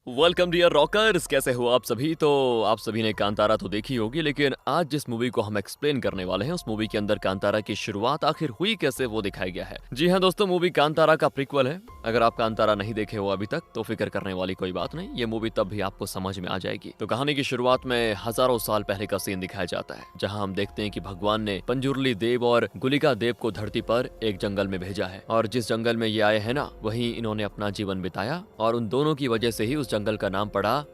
Welcome dear rockers, कैसे हो आप सभी। तो आप सभी ने कांतारा तो देखी होगी, लेकिन आज जिस मूवी को हम एक्सप्लेन करने वाले हैं उस मूवी के अंदर कांतारा की शुरुआत आखिर हुई कैसे वो दिखाया गया है। जी हाँ दोस्तों, मूवी कांतारा का प्रीक्वल है। अगर आप कांतारा नहीं देखे हो अभी तक तो फिक्र करने वाली कोई बात नहीं, ये मूवी तब भी आपको समझ में आ जाएगी। तो कहानी की शुरुआत में हजारों साल पहले का सीन दिखाया जाता है, जहाँ हम देखते हैं कि भगवान ने पंजुर्ली देव और गुलिका देव को धरती पर एक जंगल में भेजा है, और जिस जंगल में ये आए हैं ना, वहीं इन्होंने अपना जीवन बिताया, और उन दोनों की वजह से ही उस जंगल का नाम पड़ा।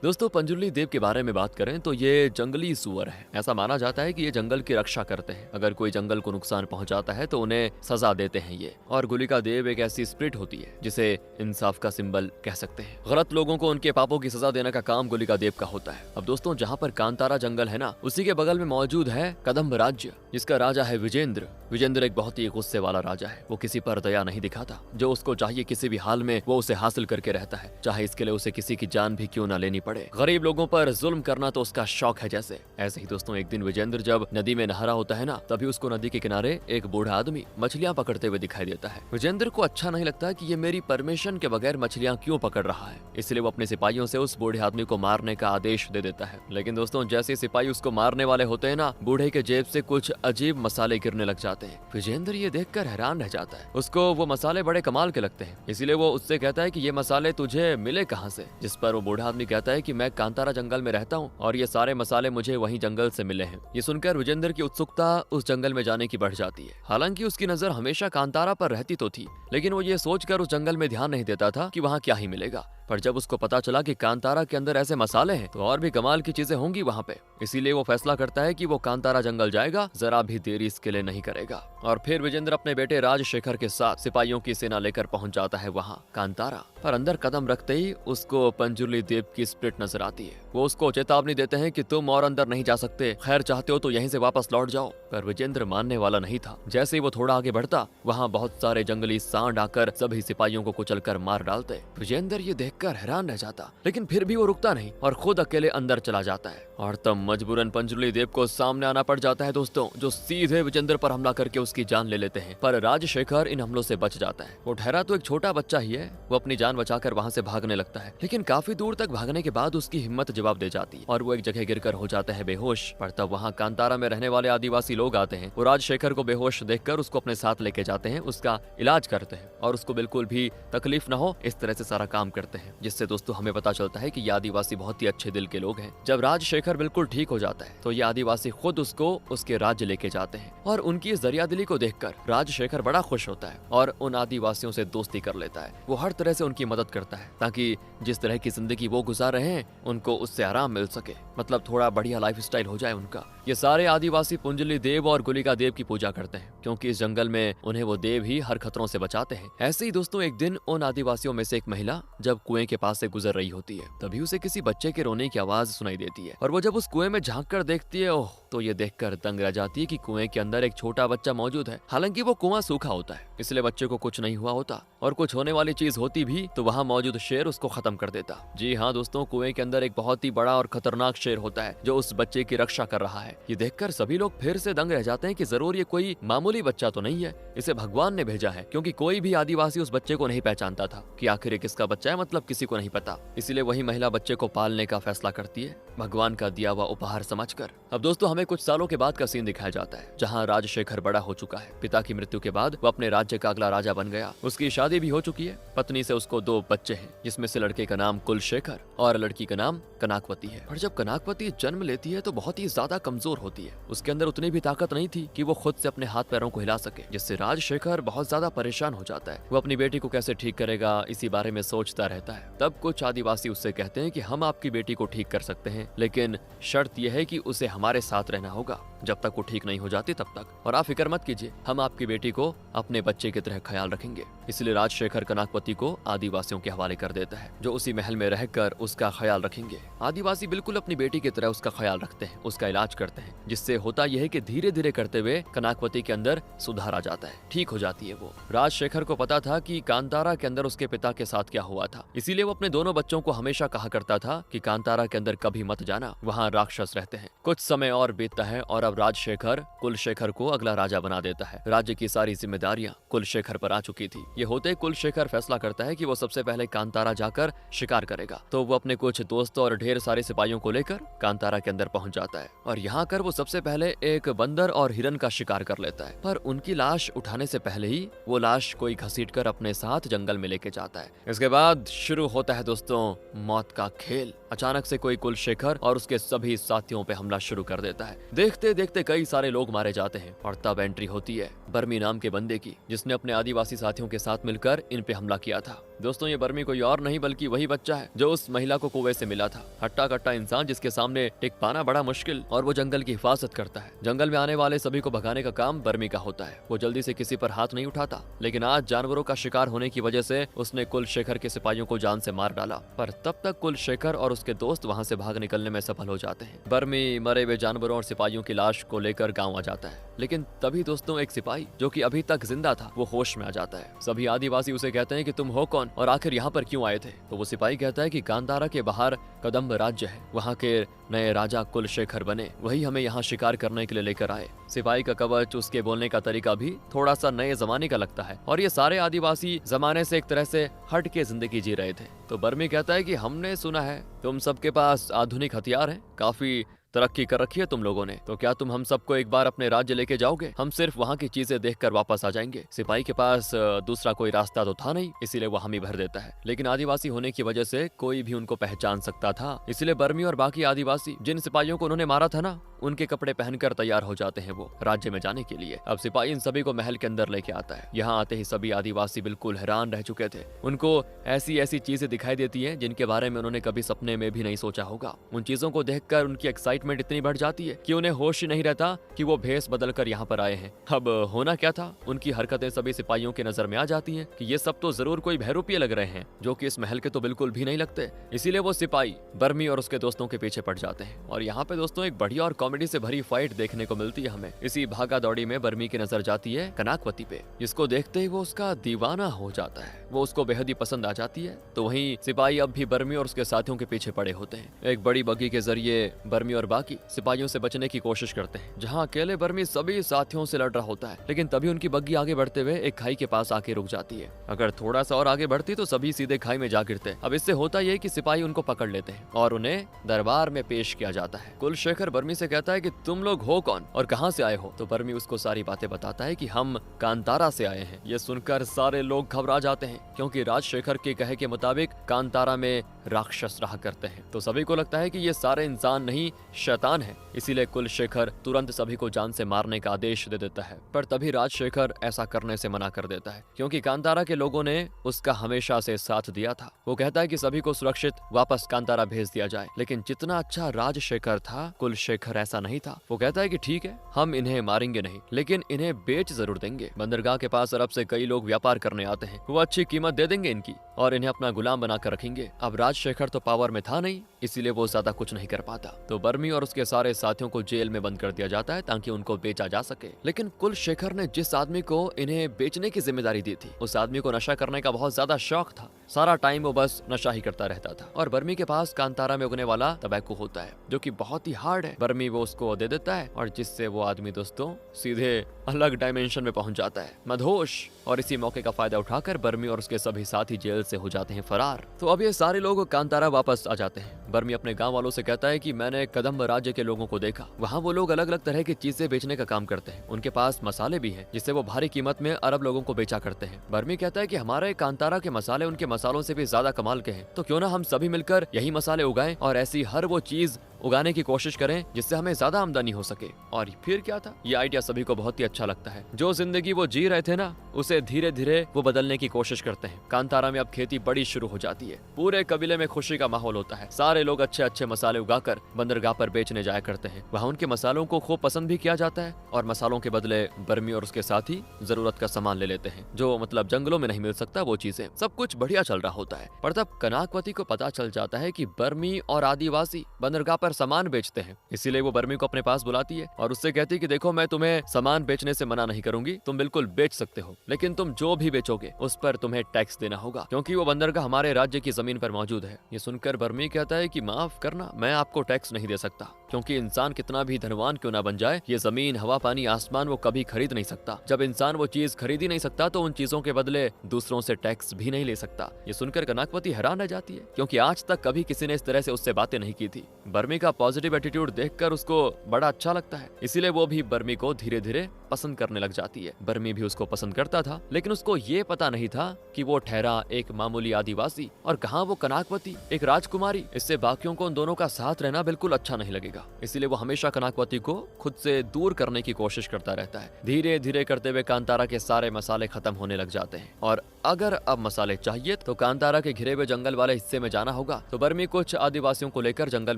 दोस्तों, पंजुर्ली देव के बारे में बात करें तो ये जंगली सुअर है। ऐसा माना जाता है कि ये जंगल की रक्षा करते हैं। अगर कोई जंगल को नुकसान पहुंचाता है तो उन्हें सजा देते हैं ये। और गुलिका देव एक ऐसी स्पिरिट होती है जिसे इंसाफ का सिंबल कह सकते हैं। गलत लोगों को उनके पापों की सजा देने का काम गुलिका देव का होता है। अब दोस्तों, जहाँ पर कांतारा जंगल है ना, उसी के बगल में मौजूद है कदम्ब राज्य, जिसका राजा है विजेंद्र। विजेंद्र एक बहुत ही गुस्से वाला राजा है। वो किसी पर दया नहीं दिखाता। जो उसको चाहिए किसी भी हाल में वो उसे हासिल करके रहता है, चाहे इसके लिए उसे किसी की जान भी क्यों ना लेनी पड़े। गरीब लोगों पर जुल्म करना तो उसका शौक है जैसे। ऐसे ही दोस्तों, एक दिन विजेंद्र जब नदी में नहा रहा होता है ना, तभी उसको नदी के किनारे एक बूढ़ा आदमी मछलियां पकड़ते हुए दिखाई देता है। विजेंद्र को अच्छा नहीं लगता कि ये मेरी परमिशन के बगैर मछलियां क्यों पकड़ रहा है, इसलिए वो अपने सिपाहियों से उस बूढ़े आदमी को मारने का आदेश दे देता है। लेकिन दोस्तों, जैसे सिपाही उसको मारने वाले होते हैं ना, बूढ़े के जेब से कुछ अजीब मसाले गिरने लग जाते हैं। विजेंद्र ये देखकर हैरान रह जाता है। उसको वो मसाले बड़े कमाल के लगते हैं, इसीलिए वो उससे कहता है कि ये मसाले तुझे मिले कहाँ से। जिस पर वो बूढ़ा आदमी कहता है कि मैं कांतारा जंगल में रहता हूँ और ये सारे मसाले मुझे वहीं जंगल से मिले हैं। ये सुनकर विजेंद्र की उत्सुकता उस जंगल में जाने की बढ़ जाती है। हालांकि उसकी नजर हमेशा कांतारा पर रहती तो थी, लेकिन वो ये सोचकर उस जंगल में ध्यान नहीं देता था कि वहाँ क्या ही मिलेगा। पर जब उसको पता चला कि कांतारा के अंदर ऐसे मसाले हैं तो और भी कमाल की चीजें होंगी वहाँ पे, इसीलिए वो फैसला करता है कि वो कांतारा जंगल जाएगा, जरा भी देरी इसके लिए नहीं करेगा। और फिर विजेंद्र अपने बेटे राजशेखर के साथ सिपाहियों की सेना लेकर पहुंच जाता है वहाँ कांतारा। पर अंदर कदम रखते ही उसको पंजुर्ली देव की स्पिरिट नजर आती है। वो उसको चेतावनी देते हैं कि तुम और अंदर नहीं जा सकते, खैर चाहते हो तो यहीं से वापस लौट जाओ। पर विजेंद्र मानने वाला नहीं था। जैसे ही वो थोड़ा आगे बढ़ता, वहाँ बहुत सारे जंगली सांड आकर सभी सिपाहियों को कुचलकर मार डालते। विजेंद्र ये देखकर हैरान रह जाता, लेकिन फिर भी वो रुकता नहीं और खुद अकेले अंदर चला जाता है। और तब मजबूरन पंजुर्ली देव को सामने आना पड़ जाता है दोस्तों, जो सीधे विजेंद्र पर हमला करके उसकी जान ले लेते हैं। पर राजशेखर इन हमलों से बच जाता है। वो ठहरा तो एक छोटा बच्चा ही है। वो अपनी जान बचाकर वहाँ से भागने लगता है, लेकिन काफी दूर तक भागने के बाद उसकी हिम्मत जवाब दे जाती है और वो एक जगह गिरकर हो जाता है बेहोश। पर तब वहाँ कांतारा में रहने वाले आदिवासी लोग आते हैं। वो राजशेखर को बेहोश देखकर उसको अपने साथ लेके जाते हैं, उसका इलाज करते हैं और उसको बिल्कुल भी तकलीफ न हो इस तरह से सारा काम करते हैं, जिससे दोस्तों हमें पता चलता है कि ये आदिवासी बहुत ही अच्छे दिल के लोग हैं। जब राजशेखर बिल्कुल ठीक हो जाता है तो ये आदिवासी खुद उसको उसके राज्य लेके जाते हैं, और उनकी इस दरियादिली को देखकर राजशेखर बड़ा खुश होता है और उन आदिवासियों से दोस्ती कर लेता है। वो हर तरह से उनकी मदद करता है ताकि जिस तरह की जिंदगी वो गुजार रहे हैं उनको उससे आराम मिल सके, मतलब थोड़ा बढ़िया लाइफस्टाइल हो जाए उनका। ये सारे आदिवासी पुंजली देव और गुलिका देव की पूजा करते हैं, क्योंकि इस जंगल में उन्हें वो देव ही हर खतरों से बचाते हैं। ऐसे ही दोस्तों, एक दिन उन आदिवासियों में से एक महिला जब कुएं के पास से गुजर रही होती है, तभी उसे किसी बच्चे के रोने की आवाज सुनाई देती है। और वो जब उस कुएं में झांक कर देखती है, ओह, तो ये देखकर दंग रह जाती है कि कुएं के अंदर एक छोटा बच्चा मौजूद है। हालांकि वो कुआं सूखा होता है, इसलिए बच्चे को कुछ नहीं हुआ होता, और कुछ होने वाली चीज होती भी तो वहाँ मौजूद शेर उसको खत्म कर देता। जी हाँ दोस्तों, कुएं के अंदर एक बहुत ही बड़ा और खतरनाक शेर होता है जो उस बच्चे की रक्षा कर रहा है। ये देखकर सभी लोग फिर से दंग रह जाते हैं कि जरूर ये कोई मामूली बच्चा तो नहीं है, इसे भगवान ने भेजा है, क्योंकि कोई भी आदिवासी उस बच्चे को नहीं पहचानता था कि आखिर ये किसका बच्चा है, मतलब किसी को नहीं पता। इसीलिए वही महिला बच्चे को पालने का फैसला करती है, भगवान का दिया हुआ उपहार समझकर। अब दोस्तों, हमें कुछ सालों के बाद का सीन दिखाया जाता है, जहाँ राजशेखर बड़ा हो चुका है। पिता की मृत्यु के बाद वो अपने राज्य का अगला राजा बन गया। उसकी शादी भी हो चुकी है। पत्नी से उसको 2 बच्चे हैं, जिसमें से लड़के का नाम कुलशेखर और लड़की का नाम कनाकवती है। और जब कनाकवती जन्म लेती है तो बहुत ही ज्यादा कमजोर होती है। उसके अंदर उतनी भी ताकत नहीं थी कि वो खुद से अपने हाथ पैरों को हिला सके, जिससे राजशेखर बहुत ज्यादा परेशान हो जाता है। वो अपनी बेटी को कैसे ठीक करेगा इसी बारे में सोचता रहता है। तब कुछ आदिवासी उससे कहते हैं कि हम आपकी बेटी को ठीक कर सकते हैं, लेकिन शर्त यह है कि उसे हमारे साथ रहना होगा जब तक वो ठीक नहीं हो जाती तब तक, और आप फिक्र मत कीजिए, हम आपकी बेटी को अपने बच्चे की तरह ख्याल रखेंगे। इसलिए राजशेखर कनाकवती को आदिवासियों के हवाले कर देता है, जो उसी महल में रहकर उसका ख्याल रखेंगे। आदिवासी बिल्कुल अपनी बेटी की तरह उसका ख्याल रखते हैं, उसका इलाज करते हैं, जिससे होता यह है कि धीरे धीरे करते हुए कनाकवती के अंदर सुधार आ जाता है, ठीक हो जाती है वो। राजशेखर को पता था कि कांतारा के अंदर उसके पिता के साथ क्या हुआ था, इसीलिए वो अपने दोनों बच्चों को हमेशा कहा करता था कि कांतारा के अंदर कभी मत जाना, वहाँ राक्षस रहते हैं। कुछ समय और बीतता है और अब राजशेखर कुलशेखर को अगला राजा बना देता है। राज्य की सारी जिम्मेदारियां कुलशेखर पर आ चुकी थी। ये होते कुलशेखर फैसला करता है कि वो सबसे पहले कांतारा जाकर शिकार करेगा। तो वो अपने कुछ दोस्तों और ढेर सारे सिपाहियों को लेकर कांतारा के अंदर पहुंच जाता है और यहाँ कर वो सबसे पहले एक बंदर और हिरन का शिकार कर लेता है। पर उनकी लाश उठाने से पहले ही वो लाश कोई घसीटकर अपने साथ जंगल में लेके जाता है। इसके बाद शुरू होता है दोस्तों मौत का खेल। अचानक से कोई कुलशेखर और उसके सभी साथियों पे हमला शुरू कर देता है। देखते देखते कई सारे लोग मारे जाते हैं और तब एंट्री होती है बर्मी नाम के बंदे की, जिसने अपने आदिवासी साथियों के साथ मिलकर इन पे हमला किया था। दोस्तों ये बर्मी कोई और नहीं बल्कि वही बच्चा है जो उस महिला को कुएं से मिला था। हट्टा कट्टा इंसान जिसके सामने टिक पाना बड़ा मुश्किल, और वो जंगल की हिफाजत करता है। जंगल में आने वाले सभी को भगाने का काम बर्मी का होता है। वो जल्दी से किसी पर हाथ नहीं उठाता, लेकिन आज जानवरों का शिकार होने की वजह से उसने कुलशेखर के सिपाहियों को जान से मार डाला। पर तब तक कुलशेखर और उसके दोस्त वहाँ से भाग निकलने में सफल हो जाते हैं। बर्मी मरे हुए जानवरों और सिपाहियों की लाश को लेकर गाँव आ जाता है, लेकिन तभी दोस्तों एक सिपाही जो कि अभी तक जिंदा था वो होश में आ जाता है। सभी आदिवासी उसे कहते हैं कि तुम हो कौन और आखिर यहाँ पर क्यों आए थे। तो वो सिपाही कहता है कि कांतारा के बाहर कदम्ब राज्य है, वहाँ के नए राजा कुलशेखर बने, वही हमें यहाँ शिकार करने के लिए लेकर आए। सिपाही का कवच, उसके बोलने का तरीका भी थोड़ा सा नए जमाने का लगता है और ये सारे आदिवासी जमाने से एक तरह से हट के जिंदगी जी रहे थे। तो बर्मी कहता है कि हमने सुना है तुम सबके पास आधुनिक हथियार हैं, काफी तरक्की कर रखी है तुम लोगों ने, तो क्या तुम हम सबको एक बार अपने राज्य लेके जाओगे? हम सिर्फ वहाँ की चीजें देखकर वापस आ जाएंगे। सिपाही के पास दूसरा कोई रास्ता तो था नहीं, इसीलिए वो हामी भर देता है। लेकिन आदिवासी होने की वजह से कोई भी उनको पहचान सकता था, इसलिए बर्मी और बाकी आदिवासी जिन सिपाहियों को उन्होंने मारा था ना, उनके कपड़े पहनकर तैयार हो जाते हैं वो राज्य में जाने के लिए। अब सिपाही इन सभी को महल के अंदर लेके आता है। यहाँ आते ही सभी आदिवासी बिल्कुल हैरान रह चुके थे। उनको ऐसी ऐसी चीजें दिखाई देती हैं जिनके बारे में उन्होंने कभी सपने में भी नहीं सोचा होगा। उन चीजों को देखकर उनकी एक्साइटमेंट इतनी बढ़ जाती है कि उन्हें होश ही नहीं रहता कि वो भेष बदलकर यहाँ पर आए हैं। अब होना क्या था, उनकी हरकतें सभी सिपाहियों की नजर में आ जाती है कि ये सब तो जरूर कोई बहरूपिये लग रहे हैं, जो कि इस महल के तो बिल्कुल भी नहीं लगते। इसीलिए वो सिपाही बर्मी और उसके दोस्तों के पीछे पड़ जाते हैं। और यहाँ पे दोस्तों एक बढ़िया और कॉमेडी से भरी फाइट देखने को मिलती है हमें। इसी भागा दौड़ी में बर्मी की नजर जाती है कनाकवती पे, जिसको देखते ही वो उसका दीवाना हो जाता है। वो उसको बेहद ही पसंद आ जाती है। तो वहीं सिपाही अब भी बर्मी और उसके साथियों के पीछे पड़े होते हैं। एक बड़ी बग्गी के जरिए बर्मी और बाकी सिपाहियों से बचने की कोशिश करते हैं, जहाँ अकेले बर्मी सभी साथियों से लड़ रहा होता है। लेकिन तभी उनकी बग्गी आगे बढ़ते हुए एक खाई के पास आके रुक जाती है। अगर थोड़ा सा और आगे बढ़ती तो सभी सीधे खाई में जा गिरते। अब इससे होता यह कि सिपाही उनको पकड़ लेते हैं और उन्हें दरबार में पेश किया जाता है। कुलशेखर बर्मी से कहता है कि तुम लोग हो कौन और कहाँ से आए हो? तो बर्मी उसको सारी बातें बताता है कि हम कांतारा से आए हैं। ये सुनकर सारे लोग घबरा जाते हैं, क्योंकि राजशेखर के कहे के मुताबिक कांतारा में राक्षस रहा करते हैं। तो सभी को लगता है कि ये सारे इंसान नहीं शैतान है, इसीलिए कुलशेखर तुरंत सभी को जान से मारने का आदेश दे देता है। पर तभी राजशेखर ऐसा करने से मना कर देता है, क्योंकि कांतारा के लोगों ने उसका हमेशा से साथ दिया था। वो कहता है कि सभी को सुरक्षित वापस कांतारा भेज दिया जाए। लेकिन जितना अच्छा राजशेखर था, कुलशेखर ऐसा नहीं था। वो कहता है कि ठीक है, हम इन्हें मारेंगे नहीं, लेकिन इन्हें बेच जरूर देंगे। बंदरगाह के पास अरब से कई लोग व्यापार करने आते हैं, वो अच्छी कीमत दे देंगे इनकी और इन्हें अपना गुलाम बनाकर रखेंगे। अब राजशेखर तो पावर में था नहीं, इसीलिए वो ज्यादा कुछ नहीं कर पाता। तो बर्मी और उसके सारे साथियों को जेल में बंद कर दिया जाता है ताकि उनको बेचा जा सके। लेकिन कुलशेखर ने जिस आदमी को इन्हें बेचने की जिम्मेदारी दी थी, उस आदमी को नशा करने का बहुत ज्यादा शौक था। सारा टाइम वो बस नशा ही करता रहता था। और बर्मी के पास कांतारा में उगने वाला तंबाकू होता है, जो कि बहुत ही हार्ड है। बर्मी वो उसको दे देता है और जिससे वो आदमी दोस्तों सीधे अलग डायमेंशन में पहुंच जाता है, मदहोश। और इसी मौके का फायदा उठाकर बर्मी और उसके सभी साथी जेल से हो जाते हैं फरार। तो अब ये सारे लोग कांतारा वापस आ जाते हैं। बर्मी अपने गांव वालों से कहता है कि मैंने कदम्ब राज्य के लोगों को देखा, वहाँ वो लोग अलग अलग तरह की चीजें बेचने का काम करते हैं। उनके पास मसाले भी हैं, जिससे वो भारी कीमत में अरब लोगों को बेचा करते हैं। बर्मी कहता है कि हमारे कांतारा के मसाले उनके मसालों से भी ज्यादा कमाल के हैं, तो क्यों ना हम सभी मिलकर यही मसाले उगाएं और ऐसी हर वो चीज उगाने की कोशिश करें जिससे हमें ज्यादा आमदनी हो सके। और फिर क्या था, ये आइडिया सभी को बहुत ही अच्छा लगता है। जो जिंदगी वो जी रहे थे ना, उसे धीरे धीरे वो बदलने की कोशिश करते हैं। कांतारा में अब खेती बड़ी शुरू हो जाती है। पूरे कबीले में खुशी का माहौल होता है। सारे लोग अच्छे अच्छे मसाले उगाकर बंदरगाह पर बेचने जाया करते हैं। वहाँ उनके मसालों को खूब पसंद भी किया जाता है और मसालों के बदले बर्मी और उसके साथी जरूरत का सामान ले लेते हैं, जो मतलब जंगलों में नहीं मिल सकता वो चीजें। सब कुछ बढ़िया चल रहा होता है। पर तब कनाकवती को पता चल जाता है कि बर्मी और आदिवासी बंदरगाह पर सामान बेचते हैं। इसीलिए वो बर्मी को अपने पास बुलाती है और उससे कहती है कि देखो, मैं तुम्हें सामान बेचने से मना नहीं करूंगी, तुम बिल्कुल बेच सकते हो, लेकिन तुम जो भी बेचोगे उस पर तुम्हें टैक्स देना होगा, क्योंकि वो बंदरगाह हमारे राज्य की जमीन पर मौजूद है। ये सुनकर बर्मी कहता है कि माफ करना, मैं आपको टैक्स नहीं दे सकता, क्योंकि इंसान कितना भी धनवान क्यों ना बन जाए, ये जमीन, हवा, पानी, आसमान वो कभी खरीद नहीं सकता। जब इंसान वो चीज खरीद ही नहीं सकता तो उन चीजों के बदले दूसरों से टैक्स भी नहीं ले सकता। ये सुनकर कनकवती हैरान रह जाती है, क्योंकि आज तक कभी किसी ने इस तरह से उससे बातें नहीं की थी। बर्मी का पॉजिटिव एटीट्यूड देखकर उसको बड़ा अच्छा लगता है, इसीलिए वो भी बर्मी को धीरे धीरे पसंद करने लग जाती है। बर्मी भी उसको पसंद करता था, लेकिन उसको ये पता नहीं था कि वो ठहरा एक मामूली आदिवासी और कहाँ वो कनकवती एक राजकुमारी। इससे बाकियों को उन दोनों का साथ रहना बिल्कुल अच्छा नहीं लगेगा, इसीलिए वो हमेशा कनकवती को खुद से दूर करने की कोशिश करता रहता है। धीरे धीरे करते हुए कांतारा के सारे मसाले खत्म होने लग जाते हैं, और अगर अब मसाले चाहिए तो कांतारा के घिरे हुए जंगल वाले हिस्से में जाना होगा। तो बर्मी कुछ आदिवासियों को लेकर जंगल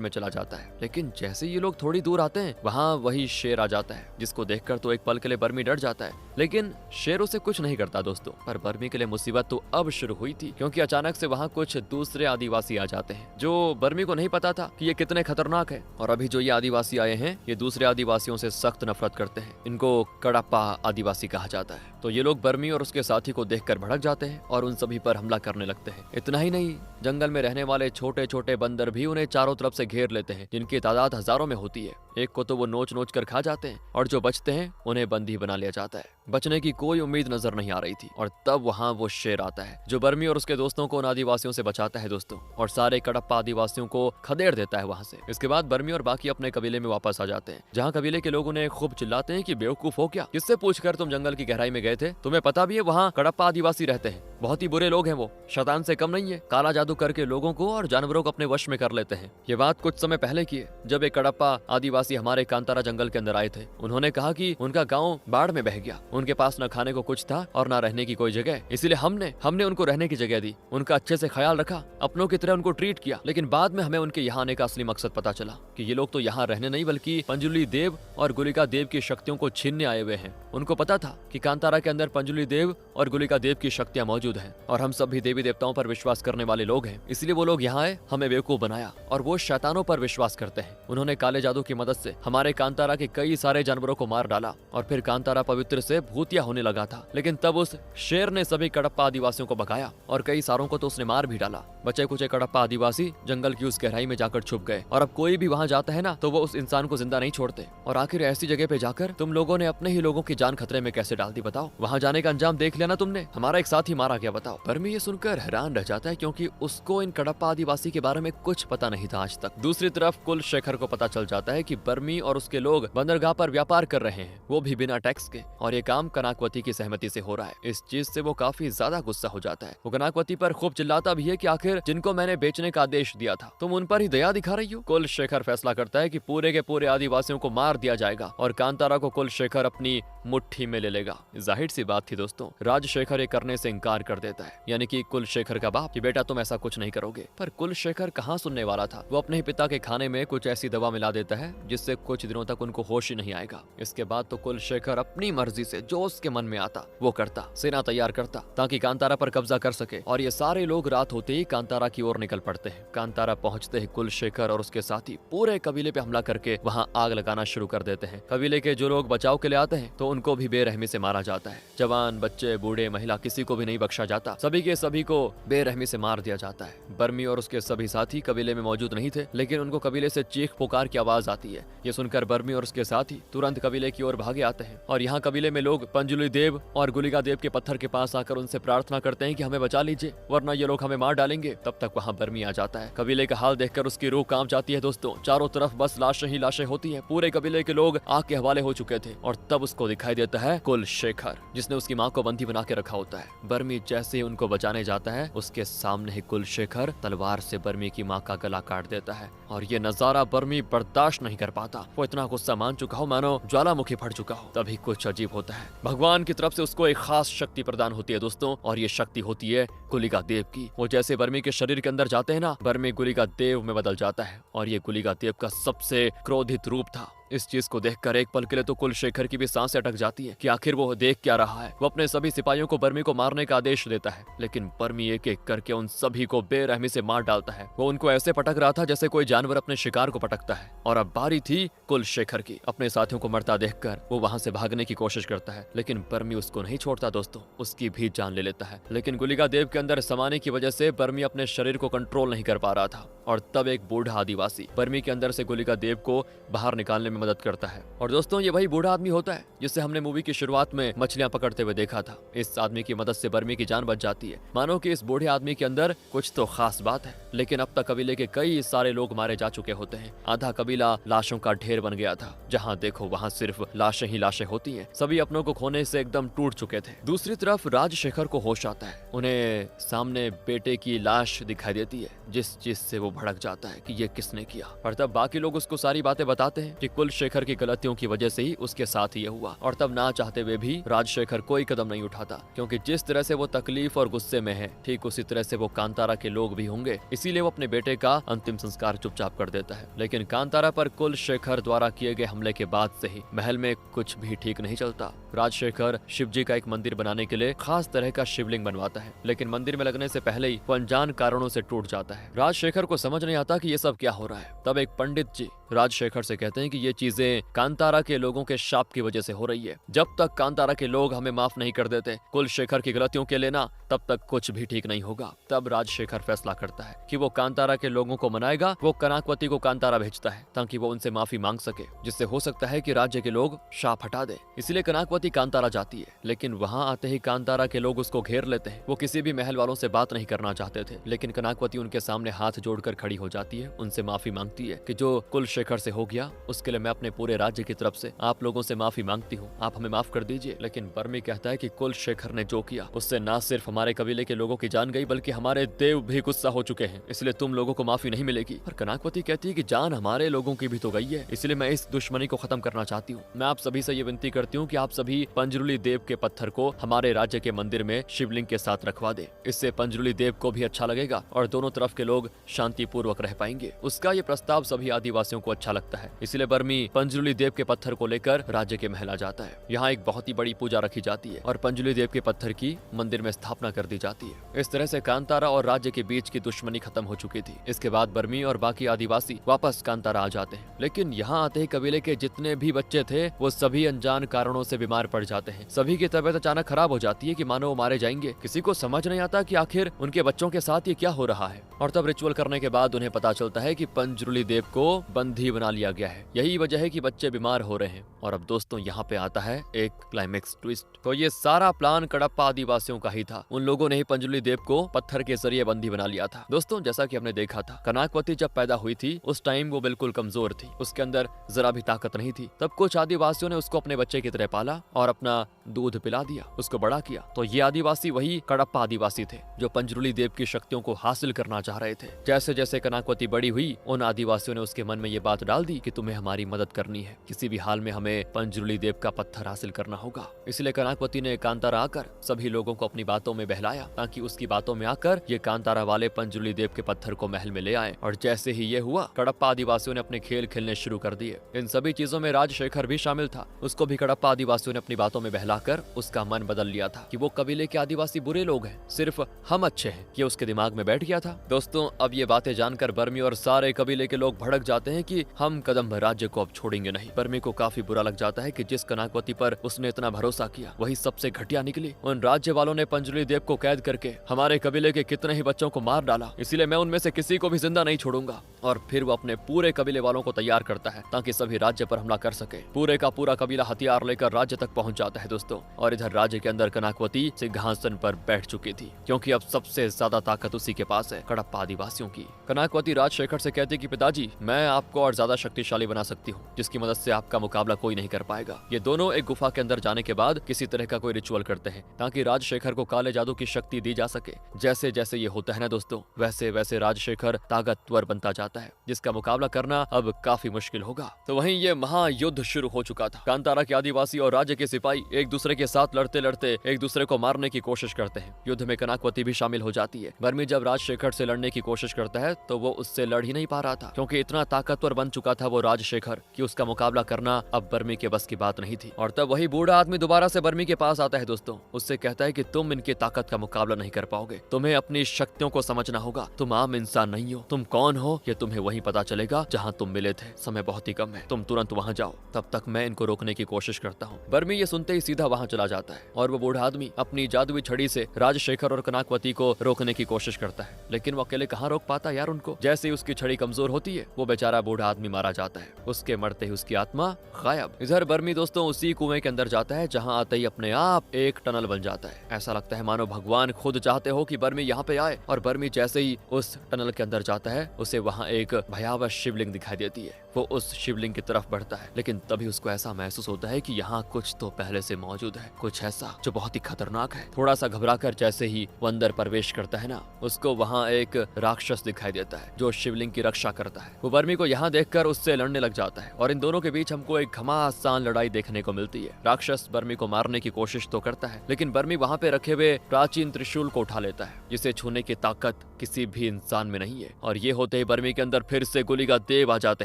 में चला जाता है, लेकिन जैसे ये लोग थोड़ी दूर आते हैं वहाँ वही शेर आ जाता है, जिसको देखकर तो एक पल के लिए बर्मी डर जाता है, लेकिन शेर उसे कुछ नहीं करता दोस्तों। पर बर्मी के लिए मुसीबत तो अब शुरू हुई थी, क्योंकि अचानक से वहाँ कुछ दूसरे आदिवासी आ जाते हैं, जो बर्मी को नहीं पता था कि ये कितने खतरनाक है। और अभी जो ये आदिवासी आए हैं ये दूसरे आदिवासियों से सख्त नफरत करते हैं, इनको कड़प्पा आदिवासी कहा जाता है। तो ये लोग बर्मी और उसके साथी को देखकर भड़क जाते हैं और उन सभी पर हमला करने लगते हैं। इतना ही नहीं, जंगल में रहने वाले छोटे छोटे बंदर भी उन्हें चारों तरफ से घेर लेते हैं, जिनकी तादाद हजारों में होती है। एक को तो वो नोच नोच कर खा जाते हैं, और जो बचते हैं उन्हें बंदी बना लिया जाता है। बचने की कोई उम्मीद नजर नहीं आ रही थी, और तब वहाँ वो शेर आता है, जो बर्मी और उसके दोस्तों को उन आदिवासियों से बचाता है दोस्तों, और सारे कड़प्पा आदिवासियों को खदेड़ देता है वहाँ से। इसके बाद बर्मी और बाकी अपने कबीले में वापस आ जाते हैं, जहाँ कबीले के लोग उन्हें खूब चिल्लाते हैं कि बेवकूफ हो क्या, किससे पूछकर तुम जंगल की गहराई में गए थे, तुम्हें पता भी है वहाँ कड़प्पा आदिवासी रहते हैं, बहुत ही बुरे लोग हैं वो, शैतान से कम नहीं है, काला जादू करके लोगों को और जानवरों को अपने वश में कर लेते हैं। ये बात कुछ समय पहले की है, जब एक कड़प्पा आदिवासी हमारे कांतारा जंगल के अंदर आए थे। उन्होंने कहा कि उनका गांव बाढ़ में बह गया, उनके पास न खाने को कुछ था और न रहने की कोई जगह, इसीलिए हमने उनको रहने की जगह दी, उनका अच्छे से ख्याल रखा, अपनों की तरह उनको ट्रीट किया। लेकिन बाद में हमें उनके यहाँ आने का असली मकसद पता चला कि ये लोग तो यहाँ रहने नहीं बल्कि पंजुली देव और गुलिका देव की शक्तियों को छीनने आए हुए हैं। उनको पता था कि कांतारा के अंदर पंजुली देव और गुलिका देव की शक्तियां मौजूद हैं, और हम सब भी देवी देवताओं पर विश्वास करने वाले लोग हैं, इसलिए वो लोग यहाँ आए, हमें बेवकूफ बनाया, और वो शैतानों पर विश्वास करते हैं। उन्होंने काले जादू की मदद से हमारे कांतारा के कई सारे जानवरों को मार डाला, और फिर कांतारा पवित्र से भूतिया होने लगा था। लेकिन तब उस शेर ने सभी कड़प्पा आदिवासियों को भगाया, और कई सारों को तो उसने मार भी डाला। बचे कुछ कड़प्पा आदिवासी जंगल की उस गहराई में जाकर छुप गए, और अब कोई भी वहाँ जाता है ना तो वो उस इंसान को जिंदा नहीं छोड़ते। और आखिर ऐसी जगह पे जाकर तुम लोगों ने अपने ही लोगों की जान खतरे में कैसे डाल दी बताओ? वहाँ जाने का अंजाम देख लिया ना तुमने, हमारा एक साथी मारा गया बताओ। बर्मी ये सुनकर हैरान रह जाता है, क्योंकि उसको इन कड़प्पा आदिवासी के बारे में कुछ पता नहीं था आज तक। दूसरी तरफ कुलशेखर को पता चल जाता है कि बर्मी और उसके लोग बंदरगाह पर व्यापार कर रहे हैं, वो भी बिना टैक्स के, और ये काम कनकवती की सहमति से हो रहा है। इस चीज से वो काफी ज्यादा गुस्सा हो जाता है। वो कनकवती पर खूब चिल्लाता भी है कि आखिर जिनको मैंने बेचने का आदेश दिया था तुम उन पर ही दया दिखा रही हो। कुलशेखर फैसला करता है कि पूरे के पूरे आदिवासियों को मार दिया जाएगा, और कांतारा को कुलशेखर अपनी मुट्ठी में ले लेगा। जाहिर सी बात थी दोस्तों, राजशेखर ये करने से इनकार कर देता है, यानी कि कुलशेखर का बाप, कि बेटा तुम ऐसा कुछ नहीं करोगे। पर कुलशेखर कहाँ सुनने वाला था। वो अपने ही पिता के खाने में कुछ ऐसी दवा मिला देता है जिससे कुछ दिनों तक उनको होश ही नहीं आएगा। इसके बाद तो कुलशेखर अपनी मर्जी से जो उसके मन में आता वो करता, सेना तैयार करता ताकि कांतारा पर कब्जा कर सके। और ये सारे लोग रात होते ही कांतारा की ओर निकल पड़ते हैं। कांतारा पहुंचते ही कुलशेखर और उसके साथी पूरे कबीले पे हमला करके वहाँ आग लगाना शुरू कर देते हैं। कबीले के जो लोग बचाव के लिए आते हैं तो उनको भी बेरहमी से मारा जाता है। जवान, बच्चे, बूढ़े, महिला, किसी को भी नहीं बख्शा जाता। सभी के सभी को बेरहमी से मार दिया जाता है। बर्मी और उसके सभी साथी कबीले में मौजूद नहीं थे, लेकिन उनको कबीले से चीख पुकार की आवाज आती है। ये सुनकर बर्मी और उसके साथी तुरंत कबीले की ओर भागे आते हैं, और यहाँ कबीले में लोग पंजुली देव और गुलिका देव के पत्थर के पास आकर उनसे प्रार्थना करते हैं कि हमें बचा लीजिए, वरना ये लोग हमें मार डालेंगे। तब तक वहाँ बर्मी आ जाता है। कबीले का हाल देखकर उसकी रूह कांप जाती है दोस्तों। चारों तरफ बस लाशें ही लाशें होती है। पूरे कबीले के लोग आग के हवाले हो चुके थे, और तब उसको दिखाई देता है कुलशेखर, जिसने उसकी माँ को बंदी बना के रखा होता है। बर्मी जैसे ही उनको बचाने जाता है, उसके सामने ही कुलशेखर तलवार से बर्मी की माँ का गला काट देता है, और ये नजारा बर्मी बर्दाश्त नहीं कर पाता। वो इतना गुस्सा मान चुका हो मानो ज्वालामुखी फट चुका हो। तभी कुछ अजीब होता है। भगवान की तरफ से उसको एक खास शक्ति प्रदान होती है दोस्तों, और ये शक्ति होती है गुलिका देव की। वो जैसे बर्मी के शरीर के अंदर जाते हैं ना, बर्मी गुलिका देव में बदल जाता है, और ये गुलिका देव का सबसे क्रोधित रूप था। इस चीज को देखकर एक पल के लिए तो कुलशेखर की भी सांसें अटक जाती है कि आखिर वो देख क्या रहा है। वो अपने सभी सिपाहियों को बर्मी को मारने का आदेश देता है, लेकिन बर्मी एक एक करके उन सभी को बेरहमी से मार डालता है। वो उनको ऐसे पटक रहा था जैसे कोई जानवर अपने शिकार को पटकता है। और अब बारी थी कुलशेखर की। अपने साथियों को मरता देखकर वो वहां से भागने की कोशिश करता है, लेकिन बर्मी उसको नहीं छोड़ता दोस्तों, उसकी भी जान ले लेता है। लेकिन गुलिका देव के अंदर समाने की वजह से बर्मी अपने शरीर को कंट्रोल नहीं कर पा रहा था, और तब एक बूढ़ा आदिवासी बर्मी के अंदर से गुलिका देव को बाहर निकालने में मदद करता है। और दोस्तों ये वही बूढ़ा आदमी होता है जिसे हमने मूवी की शुरुआत में मछलियां पकड़ते हुए देखा था। इस आदमी की मदद से बर्मी की जान बच जाती है। मानो कि इस बूढ़े आदमी के अंदर कुछ तो खास बात है, लेकिन अब तक कबीले के कई सारे लोग मारे जा चुके होते हैं। आधा कबीला लाशों का ढेर बन गया था, जहाँ देखो वहाँ सिर्फ लाशें ही लाशें होती हैं। सभी अपनों को खोने से एकदम टूट चुके थे। दूसरी तरफ राजशेखर को होश आता है। उन्हें सामने बेटे की लाश दिखाई देती है, जिस चीज से वो भड़क जाता है कि ये किसने किया। और तब बाकी लोग उसको सारी बातें बताते हैं कि कुलशेखर की गलतियों की वजह से ही उसके साथ ये हुआ। और तब ना चाहते हुए भी राजशेखर कोई कदम नहीं उठाता, क्योंकि जिस तरह से वो तकलीफ और गुस्से में है, ठीक उसी तरह से वो कांतारा के लोग भी होंगे। इसीलिए वो अपने बेटे का अंतिम संस्कार चुपचाप कर देता है। लेकिन कांतारा पर कुलशेखर द्वारा किए गए हमले के बाद से ही महल में कुछ भी ठीक नहीं चलता। राजशेखर शिवजी का एक मंदिर बनाने के लिए खास तरह का शिवलिंग बनवाता है, लेकिन मंदिर में लगने से पहले ही वो अनजान कारणों से टूट जाता है। राजशेखर को समझ नहीं आता कि ये सब क्या हो रहा है। तब एक पंडित जी राजशेखर से कहते हैं कि ये चीजें कांतारा के लोगों के शाप की वजह से हो रही है। जब तक कांतारा के लोग हमें माफ नहीं कर देते कुलशेखर की गलतियों के लिए ना, तब तक कुछ भी ठीक नहीं होगा। तब राजशेखर फैसला करता है कि वो कांतारा के लोगों को मनाएगा। वो कनाकवती को कांतारा भेजता है ताकि वो उनसे माफी मांग सके, जिससे हो सकता है कि राज्य के लोग शाप हटा दे। इसलिए कनाकवती कांतारा जाती है, लेकिन वहां आते ही कांतारा के लोग उसको घेर लेते हैं। वो किसी भी महल वालों से बात नहीं करना चाहते थे, लेकिन कनाकवती उनके सामने हाथ जोड़कर खड़ी हो जाती है, उनसे माफी मांगती है कि जो कुलशेखर से हो गया उसके लिए मैं अपने पूरे राज्य की तरफ से आप लोगों से माफी मांगती हूँ, आप हमें माफ कर दीजिए। लेकिन बर्मी कहता है कि कुलशेखर ने जो किया उससे न सिर्फ हमारे कबीले के लोगों की जान गई, बल्कि हमारे देव भी गुस्सा हो चुके हैं, इसलिए तुम लोगों को माफी नहीं मिलेगी। और कनाकवती कहती है कि जान हमारे लोगों की भी तो गई है, इसलिए मैं इस दुश्मनी को खत्म करना चाहती हूँ। मैं आप सभी से ये विनती करती हूँ कि आप सभी पंजरुली देव के पत्थर को हमारे राज्य के मंदिर में शिवलिंग के साथ रखवा दे। इससे पंजरुली देव को भी अच्छा लगेगा और दोनों तरफ के लोग शांति पूर्वक रह पाएंगे। उसका ये प्रस्ताव सभी आदिवासियों को अच्छा लगता है, इसलिए बर्मी पंजरुली देव के पत्थर को लेकर राज्य के महल आ जाता है। यहाँ एक बहुत ही बड़ी पूजा रखी जाती है और पंजरुली देव के पत्थर की मंदिर में स्थापना कर दी जाती है। इस तरह से कांतारा और राज्य के बीच की दुश्मनी खत्म हो चुकी थी। इसके बाद बर्मी और बाकी आदिवासी वापस कांतारा आ जाते हैं, लेकिन यहाँ आते ही कबीले के जितने भी बच्चे थे वो सभी अनजान कारणों से बीमार पड़ जाते हैं। सभी की तबीयत अचानक खराब हो जाती है कि मानो वो मारे जाएंगे। किसी को समझ नहीं आता कि आखिर उनके बच्चों के साथ ये क्या हो रहा है। और तब रिचुअल करने के बाद उन्हें पता चलता है कि पंजरुली देव को बंदी बना लिया गया है। यही वजह है कि बच्चे बीमार हो रहे हैं। और अब दोस्तों यहाँ पे आता है एक क्लाइमेक्स ट्विस्ट। तो ये सारा प्लान कडप्पा आदिवासियों का ही था। उन लोगों ने ही पंजरुली देव को पत्थर के जरिए बंदी बना लिया था। दोस्तों जैसा कि हमने देखा था, कनाकवती जब पैदा हुई थी उस टाइम वो बिल्कुल कमजोर थी, उसके अंदर जरा भी ताकत नहीं थी। तब कुछ आदिवासियों ने उसको अपने बच्चे की तरह पाला और अपना दूध पिला दिया, उसको बड़ा किया। तो ये आदिवासी वही कडप्पा आदिवासी थे जो पंजरुली देव की शक्तियों को हासिल करना चाह रहे थे। जैसे जैसे कनाकवती बड़ी हुई, उन आदिवासियों ने उसके मन में ये बात डाल दी कि तुम्हें हमारी मदद करनी है, किसी भी हाल में हमें पंजरुली देव का पत्थर हासिल करना होगा। इसलिए कनाकवती ने कांतारा आकर सभी लोगों को अपनी बातों में बहलाया, ताकि उसकी बातों में आकर ये कांतारा वाले पंजरुली देव के पत्थर को महल में ले आए। और जैसे ही ये हुआ, कडप्पा आदिवासियों ने अपने खेल खेलने शुरू कर दिए। इन सभी चीजों में राजशेखर भी शामिल था। उसको भी कडप्पा आदिवासियों ने अपनी बातों में बहलाकर उसका मन बदल लिया था कि वो कबीले के आदिवासी बुरे लोग हैं, सिर्फ हम अच्छे हैं। ये उसके दिमाग में बैठ गया था। दोस्तों अब ये बातें जानकर बर्मी और सारे कबीले के लोग भड़क जाते हैं कि हम कदम राज्य को अब छोड़ेंगे नहीं। बर्मी को काफी बुरा लग जाता है कि जिस कनाकवती पर उसने इतना भरोसा किया वही सबसे घटिया निकली। उन राज्य वालों ने पंजरुली देव को कैद करके हमारे कबीले के कितने ही बच्चों को मार डाला, इसीलिए मैं उनमें से किसी को भी जिंदा नहीं छोड़ूंगा। और फिर वो अपने पूरे कबीले वालों को तैयार करता है ताकि सभी राज्य पर हमला कर सके। पूरे का पूरा कबीला हथियार लेकर राज्य तक पहुंच जाता है दोस्तों। और इधर राज्य के अंदर कनाकवती सिंहासन पर बैठ चुकी थी, क्योंकि अब सबसे ज्यादा ताकत उसी के पास है, कडप्पा आदिवासियों की। कनाकवती राजशेखर से कहती कि पिताजी, मैं आपको और ज्यादा शक्तिशाली बना सकती हूँ, जिसकी मदद से आपका मुकाबला कोई नहीं कर पाएगा। ये दोनों एक गुफा के अंदर जाने के बाद किसी तरह का कोई रिचुअल करते हैं ताकि राजशेखर को काले जादू की शक्ति दी जा सके। जैसे जैसे ये होता है ना दोस्तों, वैसे वैसे राजशेखर ताकतवर बनता जाता जाता है, जिसका मुकाबला करना अब काफी मुश्किल होगा। तो वहीं ये महायुद्ध शुरू हो चुका था। कांतारा के आदिवासी और राज्य के सिपाही एक दूसरे के साथ लड़ते लड़ते एक दूसरे को मारने की कोशिश करते हैं। युद्ध में कनाकवती भी शामिल हो जाती है। बर्मी जब राजशेखर से लड़ने की कोशिश करता है तो वो उससे लड़ ही नहीं पा रहा था, क्योंकि इतना ताकतवर बन चुका था वो राजशेखर कि उसका मुकाबला करना अब बर्मी के बस की बात नहीं थी। और तब वही बूढ़ा आदमी दोबारा से बर्मी के पास आता है दोस्तों। उससे कहता है कि तुम इनकी ताकत का मुकाबला नहीं कर पाओगे, तुम्हें अपनी शक्तियों को समझना होगा। तुम आम इंसान नहीं हो, तुम कौन हो ये तुम्हें वहीं पता चलेगा जहाँ तुम मिले थे। समय बहुत ही कम है, तुम तुरंत वहाँ जाओ, तब तक मैं इनको रोकने की कोशिश करता हूँ। बर्मी ये सुनते ही सीधा वहाँ चला जाता है और वो बूढ़ा आदमी अपनी जादुई छड़ी से राजशेखर और कनाकवती को रोकने की कोशिश करता है, लेकिन वो अकेले कहाँ रोक पाता यार उनको। जैसे ही उसकी छड़ी कमजोर होती है वो बेचारा बूढ़ा आदमी मारा जाता है। उसके मरते ही उसकी आत्मा गायब। इधर बर्मी दोस्तों उसी कुएं के अंदर जाता है, जहाँ आते ही अपने आप एक टनल बन जाता है। ऐसा लगता है मानो भगवान खुद चाहते हो कि बर्मी यहाँ पे आए। और बर्मी जैसे ही उस टनल के अंदर जाता है उसे वहाँ एक भयावह शिवलिंग दिखाई देती है। वो उस शिवलिंग की तरफ बढ़ता है, लेकिन तभी उसको ऐसा महसूस होता है कि यहाँ कुछ तो पहले से मौजूद है, कुछ ऐसा जो बहुत ही खतरनाक है। थोड़ा सा घबराकर जैसे ही वो अंदर प्रवेश करता है ना, उसको वहाँ एक राक्षस दिखाई देता है जो शिवलिंग की रक्षा करता है। वो बर्मी को यहाँ देखकर उससे लड़ने लग जाता है और इन दोनों के बीच हमको एक घमासान लड़ाई देखने को मिलती है। राक्षस बर्मी को मारने की कोशिश तो करता है, लेकिन बर्मी वहाँ पे रखे हुए प्राचीन त्रिशूल को उठा लेता है, जिसे छूने की ताकत किसी भी इंसान में नहीं है। और ये होते ही बर्मी के अंदर फिर से गुलिगा देव आ जाते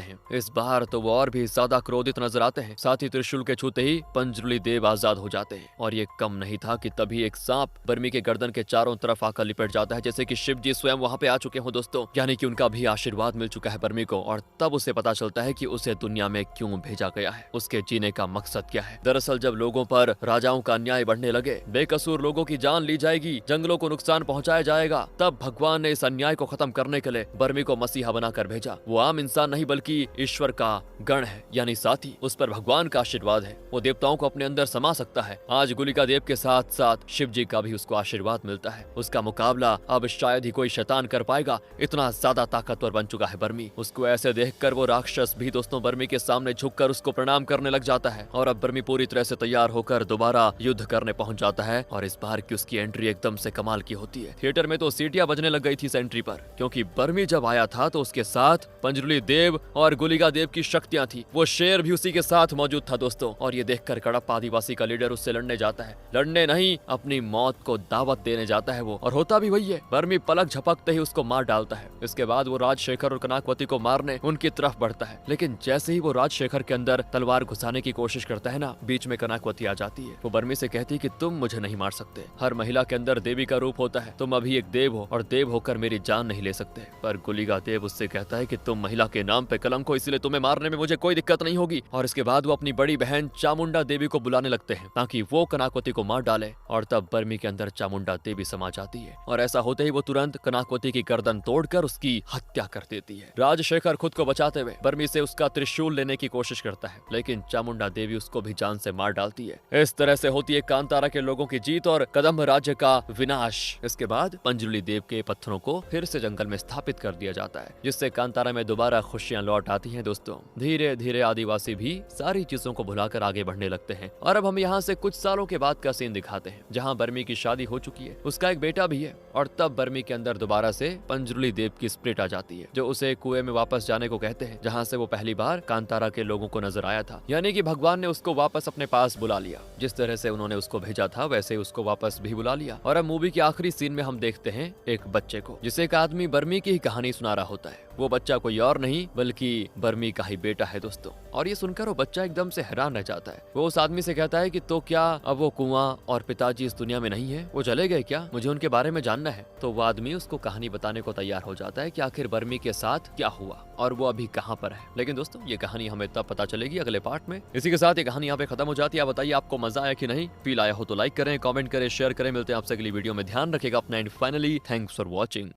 हैं। इस बार तो वो और भी ज्यादा क्रोधित नजर आते हैं। साथ ही त्रिशूल के छूते ही पंजुली देव आजाद हो जाते हैं। और ये कम नहीं था कि तभी एक सांप बर्मी के गर्दन के चारों तरफ आकर लिपट जाता है, जैसे कि शिव जी स्वयं वहाँ पे आ चुके हो दोस्तों। यानी कि उनका भी आशीर्वाद मिल चुका है बर्मी को। और तब उसे पता चलता है कि उसे दुनिया में क्यों भेजा गया है, उसके जीने का मकसद क्या है। दरअसल जब लोगों पर राजाओं का अन्याय बढ़ने लगे, बेकसूर लोगों की जान ली जाएगी, जंगलों को नुकसान पहुंचाया जाएगा, तब भगवान ने इस अन्याय को खत्म करने के लिए बर्मी को मसीहा बनाकर भेजा। वो आम इंसान नहीं बल्कि ईश्वर का गण है, यानी साथी। उस पर भगवान का आशीर्वाद है, वो देवताओं को अपने अंदर समा सकता है। आज गुलिका देव के साथ साथ शिव जी का भी उसको आशीर्वाद मिलता है। उसका मुकाबला अब शायद ही कोई शैतान कर पाएगा, इतना ज्यादा ताकतवर बन चुका है बर्मी। उसको ऐसे देखकर वो राक्षस भी दोस्तों बर्मी के सामने झुककर उसको प्रणाम करने लग जाता है। और अब बर्मी पूरी तरह से तैयार होकर दोबारा युद्ध करने पहुंच जाता है। और इस बार की उसकी एंट्री एकदम से कमाल की होती है। थिएटर में तो सीटियां बजने लग गई थी इस एंट्री पर, क्योंकि बर्मी जब आया था तो उसके साथ पंजुली देव और गुलिगा देव की शक्तियां थी। वो शेर भी उसी के साथ मौजूद था दोस्तों। और ये देखकर कड़प्पा आदिवासी का लीडर उससे लड़ने जाता है। लड़ने नहीं, अपनी मौत को दावत देने जाता है वो। और होता भी वही है, बर्मी पलक झपकते ही उसको मार डालता है। इसके बाद वो राजशेखर और कनाकवती को मारने उनकी तरफ बढ़ता है, लेकिन जैसे ही वो राजशेखर के अंदर तलवार घुसाने की कोशिश करता है ना, बीच में कनाकवती आ जाती है। वो बर्मी से कहती है कि तुम मुझे नहीं मार सकते, हर महिला के अंदर देवी का रूप होता है, तुम अभी एक देव हो और देव होकर मेरी जान नहीं ले सकते। पर गुलिगा देव उससे कहता है कि तुम महिला के नाम पे कलंक हो, इसलिए तुम्हें मारने में मुझे कोई दिक्कत नहीं होगी। और इसके बाद वो अपनी बड़ी बहन चामुंडा देवी को बुलाने लगते हैं ताकि वो कनाकवती को मार डाले। और तब बर्मी के अंदर चामुंडा देवी समा जाती है। और ऐसा होते ही वो तुरंत कनाकवती की गर्दन तोड़कर उसकी हत्या कर देती है। राजशेखर खुद को बचाते हुए बर्मी से उसका त्रिशूल लेने की कोशिश करता है, लेकिन चामुंडा देवी उसको भी जान से मार डालती है। इस तरह से होती है कांतारा के लोगों की जीत और कदम्ब राज्य का विनाश। इसके बाद पंजुली देव के पत्थरों को फिर से जंगल में स्थापित कर दिया जाता है, जिससे कांतारा में दोबारा खुशियां लौट आती हैं दोस्तों। धीरे धीरे आदिवासी भी सारी चीजों को भुलाकर आगे बढ़ने लगते हैं। और अब हम यहाँ से कुछ सालों के बाद का सीन दिखाते हैं, जहाँ बर्मी की शादी हो चुकी है, उसका एक बेटा भी है। और तब बर्मी के अंदर दोबारा से पंजुली देव की स्प्रिट आ जाती है, जो उसे कुएं में वापस जाने को कहते हैं, जहाँ से वो पहली बार कांतारा के लोगों को नजर आया था। यानी कि भगवान ने उसको वापस अपने पास बुला लिया। जिस तरह से उन्होंने उसको भेजा था वैसे ही उसको वापस भी बुला लिया। और अब मूवी के आखिरी सीन में हम देखते हैं एक बच्चे को, जिसे एक आदमी बर्मी की ही कहानी सुना रहा होता है। वो बच्चा कोई और नहीं बल्कि बर्मी का ही बेटा है दोस्तों। और ये सुनकर वो बच्चा एकदम से हैरान रह जाता है। वो उस आदमी से कहता है कि तो क्या अब वो कुआं और पिताजी इस दुनिया में नहीं है, वो चले गए क्या, मुझे उनके बारे में जानना है। तो वो आदमी उसको कहानी बताने को तैयार हो जाता है कि आखिर बर्मी के साथ क्या हुआ और वो अभी कहाँ पर है। लेकिन दोस्तों ये कहानी हमें तब पता चलेगी अगले पार्ट में। इसी के साथ ये कहानी यहाँ पे खत्म हो जाती है। बताइए आपको मजा आया कि नहीं, फील आया हो तो लाइक करें, कमेंट करें, शेयर करें। मिलते हैं आपसे अगली वीडियो में, ध्यान रखेगा अपना। And finally thanks for watching.